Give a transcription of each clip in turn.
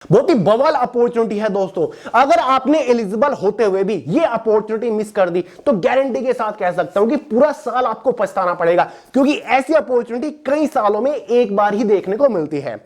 बहुत ही बवाल अपॉर्चुनिटी है दोस्तों। अगर आपने एलिजिबल होते हुए भी ये अपॉर्चुनिटी मिस कर दी तो गारंटी के साथ कह सकता हूं कि पूरा साल आपको पछताना पड़ेगा, क्योंकि ऐसी अपॉर्चुनिटी कई सालों में एक बार ही देखने को मिलती है।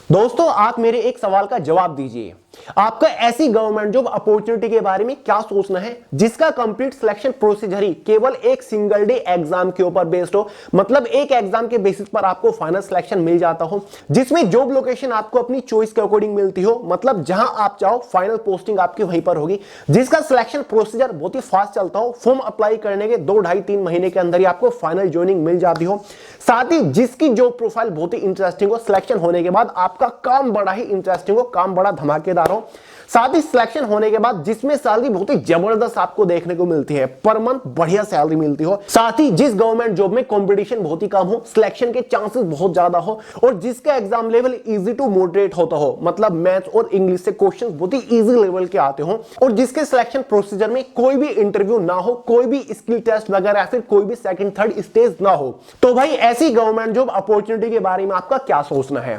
दोस्तों, आप मेरे एक सवाल का जवाब दीजिए, आपका ऐसी गवर्नमेंट जॉब अपॉर्चुनिटी के बारे में क्या सोचना है जिसका कंप्लीट सिलेक्शन प्रोसीजर ही केवल एक सिंगल डे एग्जाम के ऊपर बेस्ड हो, मतलब एक एग्जाम के बेसिस पर आपको फाइनल सिलेक्शन मिल जाता हो, जिसमें जॉब लोकेशन आपको अपनी चॉइस के अकॉर्डिंग मिलती हो, मतलब जहां आप चाहो फाइनल पोस्टिंग आपकी वहीं पर होगी, जिसका सिलेक्शन प्रोसीजर बहुत ही फास्ट चलता हो, फॉर्म अप्लाई करने के 2-2.5-3 महीने के अंदर ही आपको फाइनल ज्वाइनिंग मिल जाती हो, साथ ही जिसकी जॉब प्रोफाइल बहुत ही इंटरेस्टिंग हो, सिलेक्शन होने के बाद आपका काम बड़ा ही इंटरेस्टिंग हो, काम बड़ा धमाकेदार हो, साथ ही सिलेक्शन होने के बाद जिसमें सैलरी बहुत ही जबरदस्त आपको देखने को मिलती है, पर मंथ बढ़िया सैलरी मिलती हो, साथ ही जिस गवर्नमेंट जॉब में कंपटीशन बहुत ही कम हो, सिलेक्शन के चांसेस बहुत ज्यादा हो, और जिसका exam level easy to moderate होता हो, मतलब मैथ्स और इंग्लिश से क्वेश्चंस बहुत ही इजी लेवल के आते हो, और जिसके सिलेक्शन प्रोसीजर में कोई भी इंटरव्यू ना हो, कोई भी स्किल टेस्ट वगैरह या फिर कोई भी सेकंड थर्ड स्टेज ना हो, तो भाई ऐसी गवर्नमेंट जॉब अपॉर्चुनिटी के बारे में आपका क्या सोचना है।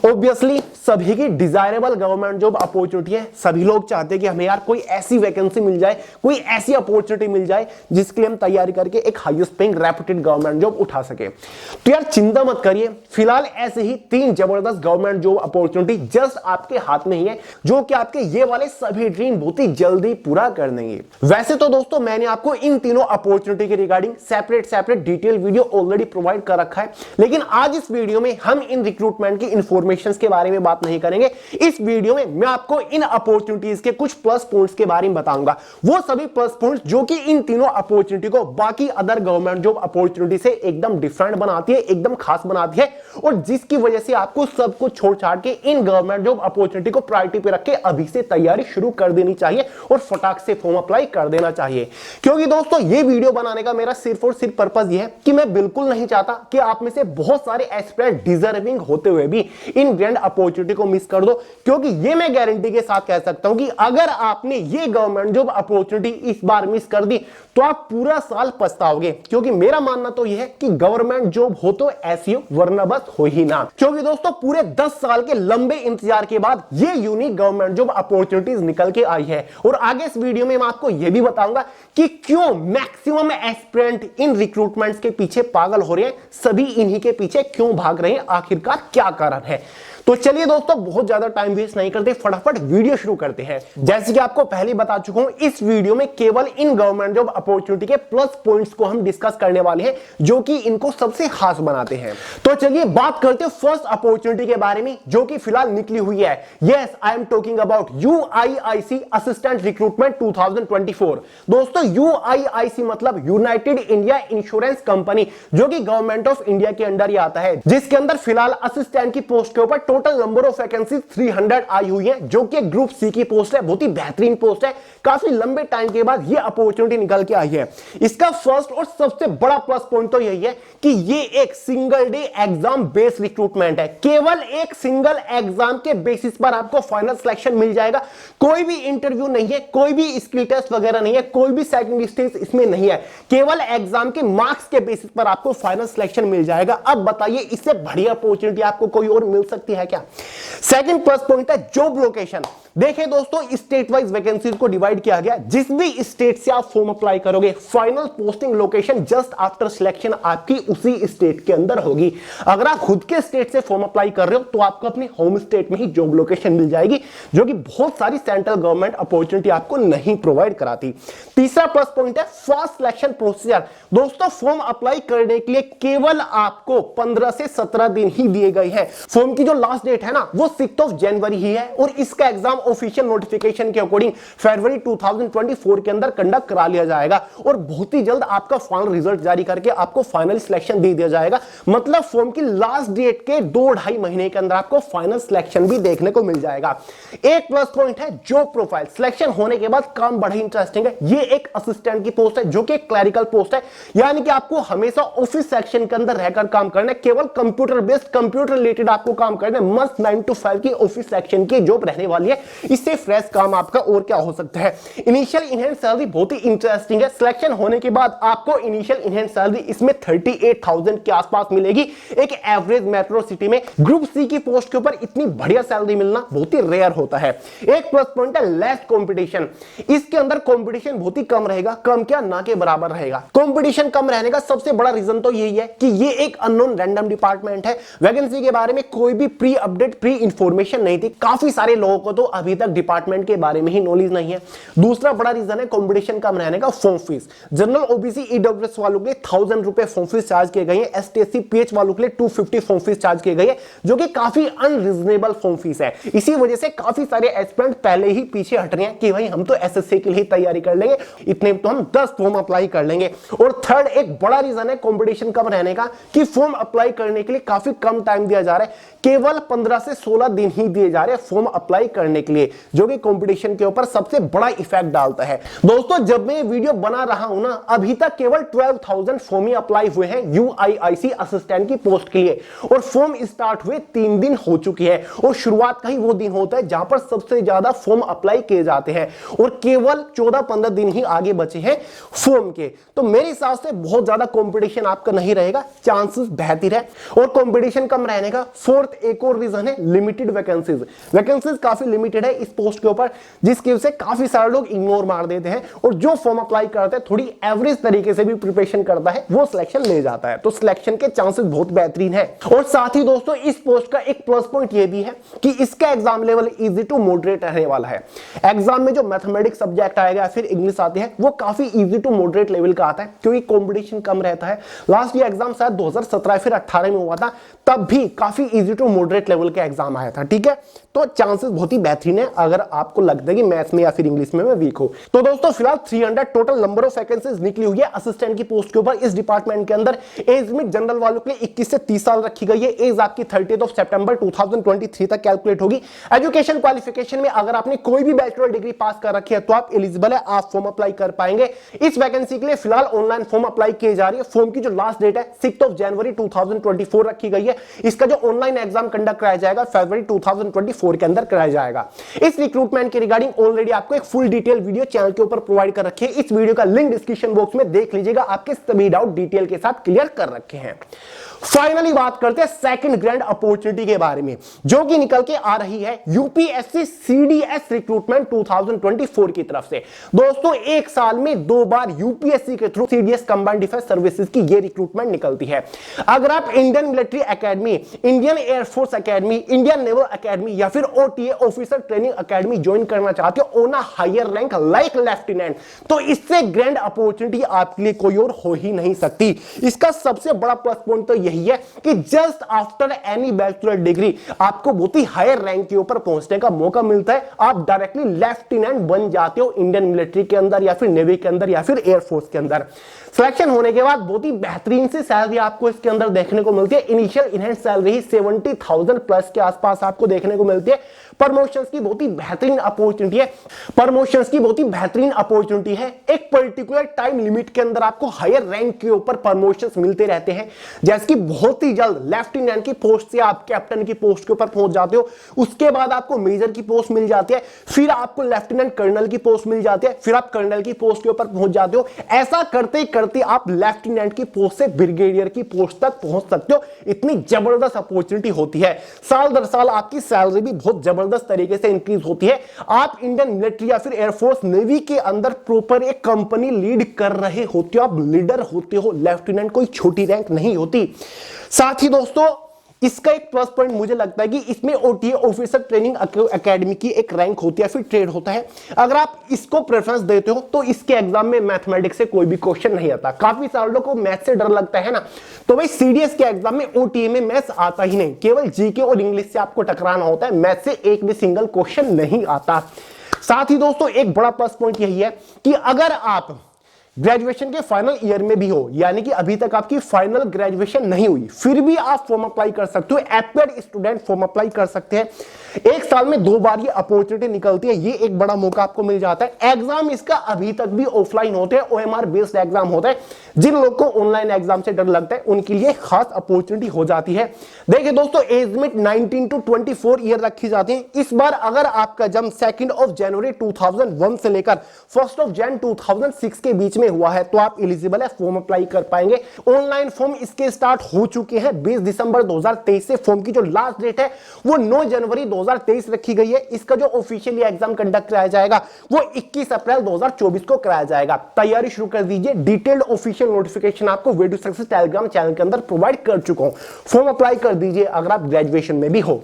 ऑब्वियसली सभी की डिजायरेबल गवर्नमेंट जॉब अपॉर्चुनिटी है, सभी लोग चाहते हैं कि हमें यार कोई ऐसी वैकेंसी मिल जाए, कोई ऐसी अपॉर्चुनिटी मिल जाए जिसके लिए हम तैयारी करके एक highest paying reputed government job उठा सके। तो यार चिंता मत करिए, फिलहाल ऐसे ही 3 जबरदस्त गवर्नमेंट जॉब अपॉर्चुनिटी जस्ट आपके हाथ में ही है, जो कि आपके ये वाले सभी ड्रीम बहुत ही जल्दी पूरा कर देंगे। वैसे तो दोस्तों मैंने आपको इन तीनों अपॉर्चुनिटी के regarding separate detail video already provide कर रखा है, लेकिन आज इस वीडियो में हम इन रिक्रूटमेंट की इंफॉर्मेशन के बारे में बात नहीं करेंगे। इस वीडियो में मैं आपको इन अपॉर्चुनिटीज के कुछ प्लस पॉइंट्स के बारे में बताऊंगा, वो सभी प्लस पॉइंट्स जो कि इन तीनों अपॉर्चुनिटी को बाकी अदर गवर्नमेंट जॉब अपॉर्चुनिटी से एकदम डिफरेंट बनाती है, एकदम खास बनाती है, और जिसकी वजह से आपको सब कुछ छोड़ छाड़ के इन गवर्नमेंट जॉब अपॉर्चुनिटी को प्रायोरिटी पे रख के अभी से तैयारी शुरू कर देनी चाहिए और फटाक से फॉर्म अप्लाई कर देना चाहिए। क्योंकि दोस्तों ये वीडियो बनाने का मेरा सिर्फ और सिर्फ पर्पस ये है कि मैं बिल्कुल नहीं चाहता कि आप में से बहुत सारे एस्पिरेंट डिजर्विंग होते हुए भी इन ग्रैंड अपॉर्चुनिटी को मिस कर दो, क्योंकि ये मैं गारंटी के साथ कह सकता हूं कि अगर आपने ये गवर्नमेंट जॉब अपॉर्चुनिटी इस बार मिस कर दी तो आप पूरा साल पछताओगे। क्योंकि मेरा मानना तो यह है कि गवर्नमेंट जॉब हो तो ऐसी हो, वरना बस हो ही ना। क्योंकि दोस्तों पूरे 10 साल के लंबे इंतजार के बाद ये यूनिक गवर्नमेंट जॉब अपॉर्चुनिटीज निकल के आई है, और आगे इस वीडियो में मैं आपको यह भी बताऊंगा कि क्यों मैक्सिमम एस्पिरेंट इन रिक्रूटमेंट्स के पीछे पागल हो रहे हैं, सभी इन्हीं के पीछे क्यों भाग रहे हैं, आखिरकार क्या कारण है। तो चलिए दोस्तों बहुत ज्यादा टाइम वेस्ट नहीं करते, फटाफट वीडियो शुरू करते हैं। जैसे कि आपको पहले बता चुका हूं, इस वीडियो में केवल इन गवर्नमेंट जॉब अपॉर्चुनिटी के प्लस पॉइंट्स को हम डिस्कस करने वाले हैं, जो कि इनको सबसे खास बनाते हैं। तो चलिए बात करते हैं फर्स्ट अपॉर्चुनिटी के बारे में, जो कि फिलहाल निकली हुई है। Yes, I am talking about UIIC assistant recruitment 2024। दोस्तों यूआईआईसी मतलब यूनाइटेड इंडिया इंश्योरेंस कंपनी, जो कि गवर्नमेंट ऑफ इंडिया के अंडर ही आता है, जिसके अंदर फिलहाल असिस्टेंट की पोस्ट के ऊपर टोटल नंबर ऑफ वैकेंसी 300 आई हुई है, जो कि ग्रुप सी की पोस्ट है, बहुत ही बेहतरीन पोस्ट है। काफी लंबे टाइम के बाद ये अपॉर्चुनिटी निकल के आई है। इसका फर्स्ट और सबसे बड़ा प्लस पॉइंट तो यही है कि ये एक single day exam based recruitment है। केवल एक सिंगल एग्जाम के बेसिस पर आपको फाइनल सिलेक्शन मिल जाएगा। कोई भी इंटरव्यू नहीं है, कोई भी स्किल टेस्ट वगैरह नहीं है, कोई भी सेकंड स्टेज इसमें नहीं है, केवल एग्जाम के मार्क्स के बेसिस पर आपको फाइनल सिलेक्शन मिल जाएगा। अब बताइए इससे बढ़िया अपॉर्चुनिटी आपको कोई और मिल सकती है क्या। सेकंड प्लस पॉइंट है जॉब लोकेशन। देखिए दोस्तों स्टेट वाइज वैकेंसीज को डिवाइड किया गया, जिस भी स्टेट से आप फॉर्म अप्लाई करोगे final posting location just after selection आपकी उसी स्टेट के अंदर होगी। अगर आप खुद के स्टेट से फॉर्म अप्लाई कर रहे हो तो आपको अपनी होम स्टेट में ही जॉब लोकेशन मिल जाएगी, जो कि बहुत सारी सेंट्रल गवर्नमेंट अपॉर्चुनिटी आपको नहीं प्रोवाइड कराती। तीसरा प्लस पॉइंट है फास्ट सिलेक्शन प्रोसीजर। दोस्तों फॉर्म अप्लाई करने के लिए केवल आपको 15 से 17 दिन ही दिए गए हैं। फॉर्म की जो लास्ट डेट है ना वो 6 जनवरी ही है, और इसका एग्जाम ऑफिशियल नोटिफिकेशन के अकॉर्डिंग फरवरी 2024 के अंदर कंडक्ट करा लिया जाएगा, और बहुत ही जल्द आपका फाइनल रिजल्ट जारी करके आपको फाइनल सिलेक्शन दे दिया जाएगा। मतलब फॉर्म की लास्ट डेट के 2-2.5 महीने के अंदर आपको फाइनल सिलेक्शन भी देखने को मिल जाएगा। एक प्लस पॉइंट है जॉब प्रोफाइल। सिलेक्शन होने के बाद काम बड़ा इंटरेस्टिंग है। ये एक असिस्टेंट की पोस्ट है, जो कि क्लरिकल पोस्ट है, यानी कि आपको हमेशा ऑफिस सेक्शन के अंदर रहकर काम करना है, केवल कंप्यूटर बेस्ड कंप्यूटर रिलेटेड आपको काम करना है। मस्त 9 to 5 की ऑफिस सेक्शन की जॉब रहने वाली है, इससे फ्रेश काम आपका और क्या हो सकता है। इनिशियल इनहैंस सैलरी बहुत ही इंटरेस्टिंग है। सिलेक्शन होने के बाद आपको इनिशियल इनहैंस सैलरी इसमें 38,000 के आसपास मिलेगी। एक एवरेज मेट्रो सिटी में ग्रुप सी की पोस्ट के ऊपर इतनी बढ़िया सैलरी मिलना बहुत ही रेयर होता है। एक प्लस पॉइंट है लेस कंपटीशन। इसके अंदर कंपटीशन बहुत ही कम रहेगा, कम क्या ना के बराबर रहेगा। कंपटीशन कम रहने का सबसे बड़ा रीजन तो यही है कि ये एक अननोन रैंडम डिपार्टमेंट है। वैकेंसी के बारे में कोई भी प्री अपडेट, प्री इंफॉर्मेशन नहीं थी। काफी सारे लोगों को तो अभी तक डिपार्टमेंट के बारे में ही नॉलेज नहीं है। दूसरा बड़ा रीजन है कंपटीशन कम रहने का, form fees. General OBC EWS वालों के लिए 1000 रुपए फॉर्म फीस चार्ज किए गए हैं। एसटी एससी पीएच वालों के लिए 250 फॉर्म फीस चार्ज किए गए हैं, जो कि काफी अनरीजनेबल फॉर्म फीस है। इसी वजह से काफी सारे एस्पिरेंट पहले ही पीछे हट रहे हैं कि भाई हम तो एसएससी के लिए तैयारी कर लेंगे, इतने तो हम 10 फॉर्म अप्लाई कर लेंगे। और थर्ड एक बड़ा रीजन है कंपटीशन कम रहने का कि फॉर्म अप्लाई करने के लिए काफी कम टाइम दिया जा रहा है। केवल 15 से 16 दिन ही दिए जा रहे हैं फॉर्म अप्लाई करने के लिए, जो कि कंपटीशन के ऊपर सबसे बड़ा इफेक्ट डालता है। दोस्तों जब मैं वीडियो बना रहा हूं ना, अभी तक केवल 12,000 फॉर्म ही अप्लाई हुए हैं यूआईआईसी असिस्टेंट की पोस्ट के लिए, और फॉर्म स्टार्ट हुए 3 दिन हो चुकी है। और शुरुआत का ही वो दिन होता है जहां पर सबसे ज्यादा फॉर्म अप्लाई किए जाते हैं, और केवल 14-15 दिन ही आगे बचे हैं फॉर्म के। तो मेरे हिसाब से बहुत ज्यादा कंपटीशन आपका नहीं रहेगा, चांसेस बेहतर है। और कंपटीशन कम रहने का फोर्थ एक और रीजन है लिमिटेड वैकेंसीज। वैकेंसीज काफी लिमिटेड है इस पोस्ट के ऊपर, जिसकी वजह से काफी सारे लोग इग्नोर मार देते हैं, और जो फॉर्म अप्लाई करते हैं थोड़ी एवरेज तरीके से भी प्रिपरेशन करता है वो सिलेक्शन ले जाता है। तो सिलेक्शन के चांसेस बहुत बेहतरीन है। और साथ ही दोस्तों इस पोस्ट का एक प्लस पॉइंट ये भी है कि इसका exam level easy to moderate रहने वाला है। एग्जाम में जो मैथमेटिक्स सब्जेक्ट आएगा या फिर इंग्लिश आती है वो काफी इजी टू मॉडरेट लेवल का आता है, क्योंकि कंपटीशन कम रहता है। लास्ट ये एग्जाम शायद 2017 फिर 18 में हुआ था, तब भी काफी इजी टू मॉडरेट लेवल का एग्जाम आया था। ठीक है, तो चांसेस बहुत ही बेहतरीन है अगर आपको लगता है कि मैथ्स में या फिर इंग्लिश में मैं वीक हूं। तो दोस्तों फिलहाल 300 टोटल नंबर ऑफ वैकेंसीज निकली हुई है असिस्टेंट की पोस्ट के ऊपर इस डिपार्टमेंट के अंदर। एज लिमिट जनरल वालों के लिए 21 से 30 साल रखी गई है। एज आपकी 30 सितंबर 2023 तक कैलकुलेट होगी। एजुकेशन क्वालिफिकेशन में अगर आपने कोई भी बैचलर डिग्री पास कर रखी है तो आप एलिजिबल है, आप फॉर्म अप्लाई कर पाएंगे। इस वैकेंसी के लिए फिलहाल ऑनलाइन फॉर्म अप्लाई किए जा रही है। फॉर्म की जो लास्ट डेट है 6 जनवरी 2024 रखी गई है। इसका जो ऑनलाइन एग्जाम कंडक्ट कराया जाएगा फरवरी 2024 के अंदर कराया जाएगा। इस रिक्रूटमेंट के रिगार्डिंग ऑलरेडी आपको एक फुल डिटेल वीडियो चैनल के ऊपर प्रोवाइड कर रखी है। इस वीडियो का लिंक डिस्क्रिप्शन बॉक्स में देख लीजिएगा, आपके सभी डाउट डिटेल के साथ क्लियर कर रखे हैं। फाइनली बात करते हैं सेकंड ग्रैंड अपॉर्चुनिटी के बारे में, जो कि निकल के आ रही है यूपीएससी सीडीएस रिक्रूटमेंट 2024 की तरफ से। दोस्तों एक साल में 2 बार यूपीएससी के through CDS combined defence services की ये रिक्रूटमेंट निकलती है। अगर आप Indian military academy, Indian air force academy, Indian naval academy या फिर OTA officer training academy join करना चाहते हो on a higher rank like lieutenant, तो इससे ग्रैंड अपॉर्चुनिटी आपके लिए कोई और हो ही नहीं सकती। इसका सबसे बड़ा प्लस पॉइंट तो यही है कि just after any bachelor degree आपको बहुत ही हायर रैंक के ऊपर पहुंचने का मौका मिलता है। आप डायरेक्टली लेफ्टिनेंट बन जाते हो इंडियन मिलिट्री के अंदर या फिर नेवी के अंदर या फिर एयरफोर्स के अंदर। सिलेक्शन होने के बाद बहुत ही बेहतरीन सी सैलरी आपको इसके अंदर देखने को मिलती है। इनिशियल इनहैंस सैलरी ही 70,000 प्लस के आसपास आपको देखने को मिलती है। प्रमोशंस की बहुत ही बेहतरीन अपॉर्चुनिटी है। प्रमोशंस की बहुत ही बेहतरीन अपॉर्चुनिटी है। एक पर्टिकुलर टाइम लिमिट के अंदर आपको हायर रैंक के ऊपर प्रमोशंस मिलते रहते हैं, जैसे कि बहुत ही जल्द लेफ्टिनेंट की पोस्ट से आप कैप्टन की पोस्ट के ऊपर पहुंच जाते हो। उसके बाद आपको मेजर की पोस्ट मिल जाती है, फिर आपको लेफ्टिनेंट कर्नल की पोस्ट मिल जाती है, फिर आप कर्नल की पोस्ट के ऊपर पहुंच जाते हो। ऐसा करते करते आप लेफ्टिनेंट की पोस्ट से ब्रिगेडियर की पोस्ट तक पहुंच सकते हो। इतनी जबरदस्त अपॉर्चुनिटी होती है। साल दर साल आपकी सैलरी भी बहुत जबरदस्त तरीके से इंक्रीज होती है। आप इंडियन मिलिट्री या फिर एयरफोर्स नेवी के अंदर प्रॉपर एक कंपनी लीड कर रहे होते हो, आप लीडर होते हो। लेफ्टिनेंट कोई छोटी रैंक नहीं होती। साथ ही दोस्तों इसका एक प्लस पॉइंट मुझे लगता है कि इसमें ओटीए ऑफिसर ट्रेनिंग एकेडमी की एक रैंक होती है, फिर ट्रेड होता है। अगर आप इसको प्रेफरेंस देते हो तो इसके एग्जाम में मैथमेटिक्स से कोई भी क्वेश्चन नहीं आता। काफी सारे लोगों को मैथ से डर लगता है ना, तो भाई सीडीएस के एग्जाम में ओटीए में मैथ्स आता ही नहीं, केवल जीके और इंग्लिश से आपको टकराना होता है। मैथ से एक भी सिंगल क्वेश्चन नहीं आता। साथ ही दोस्तों एक बड़ा प्लस पॉइंट यही है कि अगर आप ग्रेजुएशन के फाइनल ईयर में भी हो, यानी कि अभी तक आपकी फाइनल ग्रेजुएशन नहीं हुई, फिर भी आप फॉर्म अप्लाई कर सकते हो, एपेड स्टूडेंट फॉर्म अप्लाई कर सकते हैं। एक साल में 2 बार ये अपॉर्चुनिटी निकलती है, ये एक बड़ा मौका आपको मिल जाता है। एग्जाम इसका अभी तक भी ऑफलाइन होते हैं, ओएमआर बेस्ड एग्जाम होता है। जिन लोग को ऑनलाइन एग्जाम से डर लगता है उनके लिए खास अपॉर्चुनिटी हो जाती है। देखिए दोस्तों, एज लिमिट 19 to 24 ईयर रखी जाती है। इस बार अगर आपका जन्म 2 जनवरी 2001 से लेकर 1 जनवरी 2006 के बीच में हुआ है तो आप एलिजिबल है, फॉर्म अप्लाई कर पाएंगे। ऑनलाइन फॉर्म इसके स्टार्ट हो चुके हैं। 20 दिसंबर 2023 से फॉर्म की जो लास्ट डेट है वो 9 जनवरी 2023 रखी गई है। इसका जो ऑफिशियली एग्जाम कंडक्ट कराया जाएगा वो 21 अप्रैल 2024 को कराया जाएगा। तैयारी शुरू कर दीजिए। डिटेल्ड ऑफिशियल नोटिफिकेशन आपको way to success telegram channel के अंदर प्रोवाइड कर चुका हूं। फॉर्म अप्लाई कर दीजिए अगर आप ग्रेजुएशन में भी हो।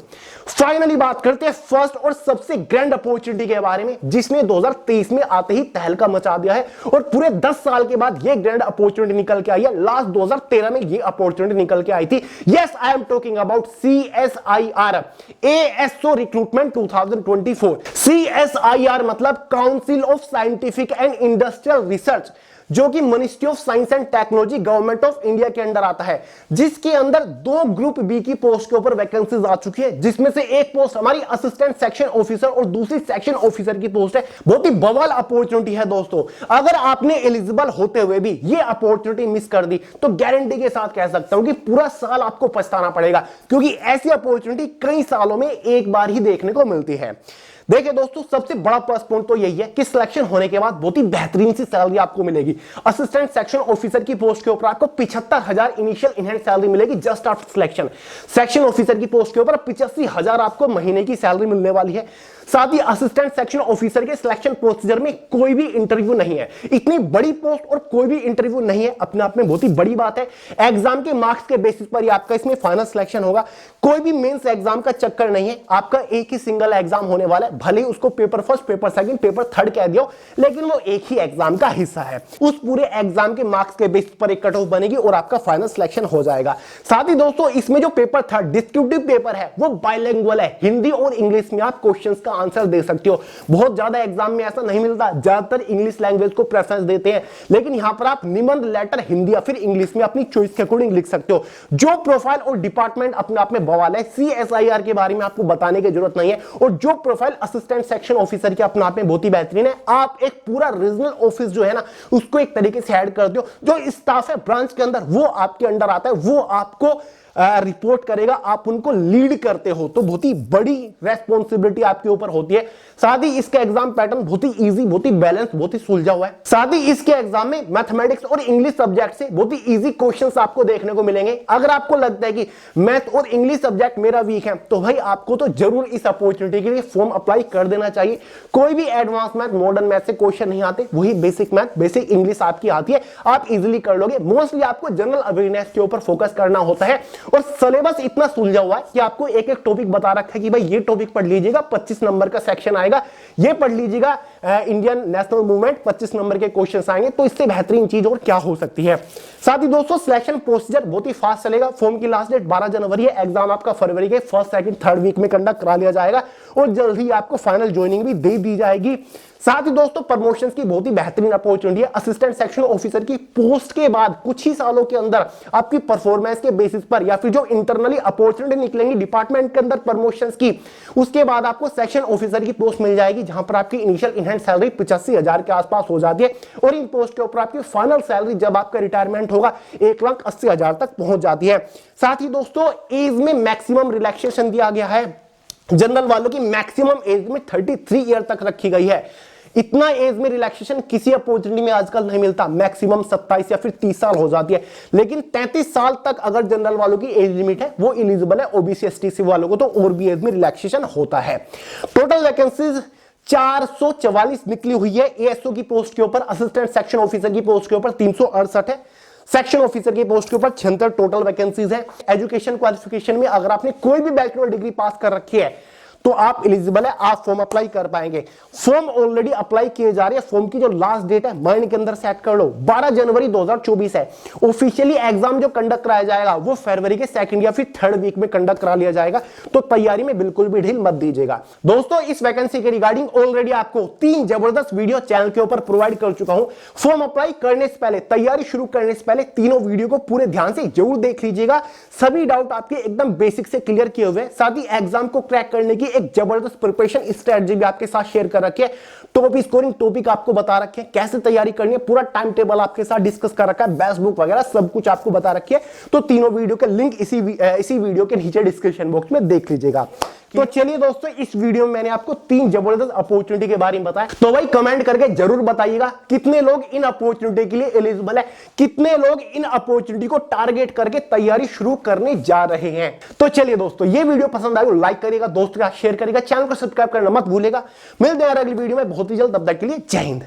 फाइनली बात करते हैं फर्स्ट और सबसे ग्रैंड अपॉर्चुनिटी के बारे में, जिसने 2023 में आते ही तहलका मचा दिया है और पूरे 10 साल के बाद ये ग्रैंड अपॉर्चुनिटी निकल के आई है। लास्ट 2013 में ये अपॉर्चुनिटी निकल के आई थी। Yes, I am talking about CSIR ASO recruitment 2024। CSIR मतलब council of scientific and industrial research, जो कि ministry of science and technology government of India के अंदर आता है, जिसके अंदर 2 ग्रुप बी की पोस्ट के ऊपर वैकेंसीज आ चुकी है, जिसमें से एक पोस्ट हमारी असिस्टेंट सेक्शन ऑफिसर और दूसरी सेक्शन ऑफिसर की पोस्ट है। बहुत ही बवाल अपॉर्चुनिटी है दोस्तों। अगर आपने एलिजिबल होते हुए भी ये अपॉर्चुनिटी मिस कर दी तो गारंटी के साथ कह सकता हूं कि पूरा साल आपको पछताना पड़ेगा, क्योंकि ऐसी अपॉर्चुनिटी कई सालों में एक बार ही देखने को मिलती है। देखिए दोस्तों, सबसे बड़ा प्लस पॉइंट तो यही है कि सिलेक्शन होने के बाद बहुत ही बेहतरीन सी सैलरी आपको मिलेगी। असिस्टेंट सेक्शन ऑफिसर की पोस्ट के ऊपर आपको 75,000 इनिशियल इनहैंड सैलरी मिलेगी just after selection. Section officer की पोस्ट के ऊपर 85,000 आपको महीने की सैलरी मिलने वाली है। साथ ही असिस्टेंट सेक्शन ऑफिसर के सिलेक्शन प्रोसीजर में कोई भी इंटरव्यू नहीं है। इतनी बड़ी पोस्ट और कोई भी इंटरव्यू नहीं है, अपने आप में बहुत ही बड़ी बात है। एग्जाम के मार्क्स के बेसिस पर ही आपका इसमें फाइनल सिलेक्शन होगा। कोई भी मेंस एग्जाम का चक्कर नहीं है। आपका एक ही सिंगल एग्जाम होने वाला है, भले ही उसको paper first, paper second, paper third कह दियो, लेकिन वो एक ही एग्जाम का हिस्सा है। उस पूरे एग्जाम के मार्क्स के बेसिस पर एक कट ऑफ बनेगी और आपका फाइनल सिलेक्शन हो जाएगा। साथ ही दोस्तों, इसमें जो पेपर थर्ड डिस्क्रिप्टिव पेपर है वो बाइलिंगुअल है, हिंदी और इंग्लिश में आप क्वेश्चंस का आंसर दे सकते हो। बहुत ज्यादा एग्जाम में ऐसा नहीं मिलता, ज्यादातर इंग्लिश लैंग्वेज को प्रेफरेंस देते हैं, लेकिन यहां पर आप निबंध, लेटर हिंदी या फिर इंग्लिश में अपनी चॉइस के अकॉर्डिंग लिख सकते हो। जो प्रोफाइल और डिपार्टमेंट अपने आप में बवाल है, CSIR के बारे में आपको बताने की जरूरत नहीं है। और जो प्रोफाइल असिस्टेंट सेक्शन ऑफिसर के अपने आप में बहुत ही बेहतरीन है। आप एक पूरा रीजनल ऑफिस जो है ना, उसको एक तरीके से ऐड कर दो। जो स्टाफ है ब्रांच के अंदर वो आपके अंडर आता है, वो आपको रिपोर्ट करेगा, आप उनको लीड करते हो, तो बहुत ही बड़ी रेस्पॉन्सिबिलिटी आपके ऊपर होती है। साथ ही इसका एग्जाम पैटर्न बहुत ही इजी, बहुत ही बैलेंस, बहुत ही सुलझा हुआ है। साथ ही इसके एग्जाम में मैथमेटिक्स और इंग्लिश सब्जेक्ट से बहुत ही इजी क्वेश्चंस आपको देखने को मिलेंगे। अगर आपको लगता है कि मैथ और इंग्लिश सब्जेक्ट मेरा वीक है, तो भाई आपको तो जरूर इस अपॉर्चुनिटी के लिए फॉर्म अप्लाई कर देना चाहिए। कोई भी एडवांस मैथ, मॉडर्न मैथ से क्वेश्चन नहीं आते, वही बेसिक मैथ, बेसिक इंग्लिश आपकी आती है, आप इजिली कर लोगे। मोस्टली आपको जनरल अवेयरनेस के ऊपर फोकस करना होता है और सिलेबस इतना सुलझा हुआ है कि आपको एक एक टॉपिक बता रखा है कि भाई ये टॉपिक पढ़ लीजिएगा, 25 नंबर का सेक्शन आएगा, ये पढ़ लीजिएगा, इंडियन नेशनल मूवमेंट 25 नंबर के क्वेश्चंस आएंगे। तो इससे बेहतरीन चीज और क्या हो सकती है। साथ ही दोस्तों, सिलेक्शन प्रोसीजर बहुत ही फास्ट चलेगा। फॉर्म की लास्ट डेट 12 जनवरी है। एग्जाम आपका फरवरी के फर्स्ट, सेकंड, थर्ड वीक में कंडक्ट करा लिया जाएगा और जल्द ही आपको फाइनल ज्वाइनिंग भी दे दी जाएगी। साथ ही दोस्तों, प्रमोशंस की बहुत ही बेहतरीन अपॉर्चुनिटी है। असिस्टेंट सेक्शन ऑफिसर की पोस्ट के बाद कुछ ही सालों के अंदर आपकी परफॉर्मेंस के बेसिस पर या फिर जो इंटरनली अपॉर्चुनिटी निकलेंगी डिपार्टमेंट के अंदर प्रमोशंस की, उसके बाद आपको सेक्शन ऑफिसर की पोस्ट मिल जाएगी, जहां पर आपकी इनिशियल इनहैंड सैलरी 85,000 के आसपास हो जाती है और इन पोस्ट के ऊपर आपकी फाइनल सैलरी जब आपका रिटायरमेंट होगा 1,80,000 तक पहुंच जाती है। साथ ही दोस्तों, एज में मैक्सिमम रिलैक्सेशन दिया गया है। जनरल वालों की मैक्सिमम एज में 33 ईयर तक रखी गई है। इतना एज में रिलैक्सेशन किसी अपॉर्चुनिटी में आजकल नहीं मिलता। मैक्सिमम 27 या फिर 30 साल हो जाती है, लेकिन 33 साल तक अगर जनरल वालों की एज लिमिट है वो एलिजिबल है। ओबीसी एसटी वालों को तो और भी एज में रिलैक्सेशन होता है। टोटल वैकेंसीज 444 निकली हुई है एएसओ की पोस्ट के ऊपर। असिस्टेंट सेक्शन ऑफिसर की पोस्ट के ऊपर 368 है। सेक्शन ऑफिसर की पोस्ट के ऊपर 76 टोटल वैकेंसीज है। एजुकेशन क्वालिफिकेशन में अगर आपने कोई भी बैचलर डिग्री पास कर रखी है तो आप एलिजिबल है, आप फॉर्म अप्लाई कर पाएंगे। फॉर्म ऑलरेडी अप्लाई किए जा रहे हैं। फॉर्म की जो लास्ट डेट है माइंड के अंदर सेट कर लो, 12 जनवरी 2024 है। ऑफिशियली एग्जाम जो कंडक्ट कराया जाएगा वो फरवरी के सेकंड या फिर थर्ड वीक में कंडक्ट करा लिया जाएगा। तो तैयारी में बिल्कुल भी ढील मत दीजिएगा। दोस्तों इस वैकेंसी के रिगार्डिंग ऑलरेडी आपको 3 जबरदस्त वीडियो चैनल के ऊपर प्रोवाइड कर चुका हूं। फॉर्म अप्लाई करने से पहले, तैयारी शुरू करने से पहले तीनों वीडियो को पूरे ध्यान से जरूर देख लीजिएगा। सभी डाउट आपके एकदम बेसिक से क्लियर किए हुए, साथ ही एग्जाम को क्रैक करने की एक जबरदस्त प्रिपरेशन स्ट्रेटजी भी आपके साथ शेयर कर रखी है। टॉप स्कोरिंग टॉपिक आपको बता रखे हैं, कैसे तैयारी करनी है, पूरा टाइम टेबल आपके साथ डिस्कस कर रखा है, बेस्ट बुक वगैरह सब कुछ आपको बता रखी है। तो तीनों वीडियो के लिंक इसी वीडियो के नीचे डिस्क्रिप्शन बॉक्स में देख लीजिएगा। तो चलिए दोस्तों, इस वीडियो में मैंने आपको 3 जबरदस्त अपॉर्चुनिटी के बारे में बताया। तो भाई कमेंट करके जरूर बताइएगा कितने लोग इन अपॉर्चुनिटी के लिए एलिजिबल है, कितने लोग इन अपॉर्चुनिटी को टारगेट करके तैयारी शुरू करने जा रहे हैं। तो चलिए दोस्तों, ये वीडियो पसंद आए तो लाइक करिएगा, दोस्तों के साथ शेयर करिएगा, चैनल को सब्सक्राइब करना मत भूलेगा। मिलते हैं अगली वीडियो में बहुत ही जल्द, तब तक के लिए जय हिंद।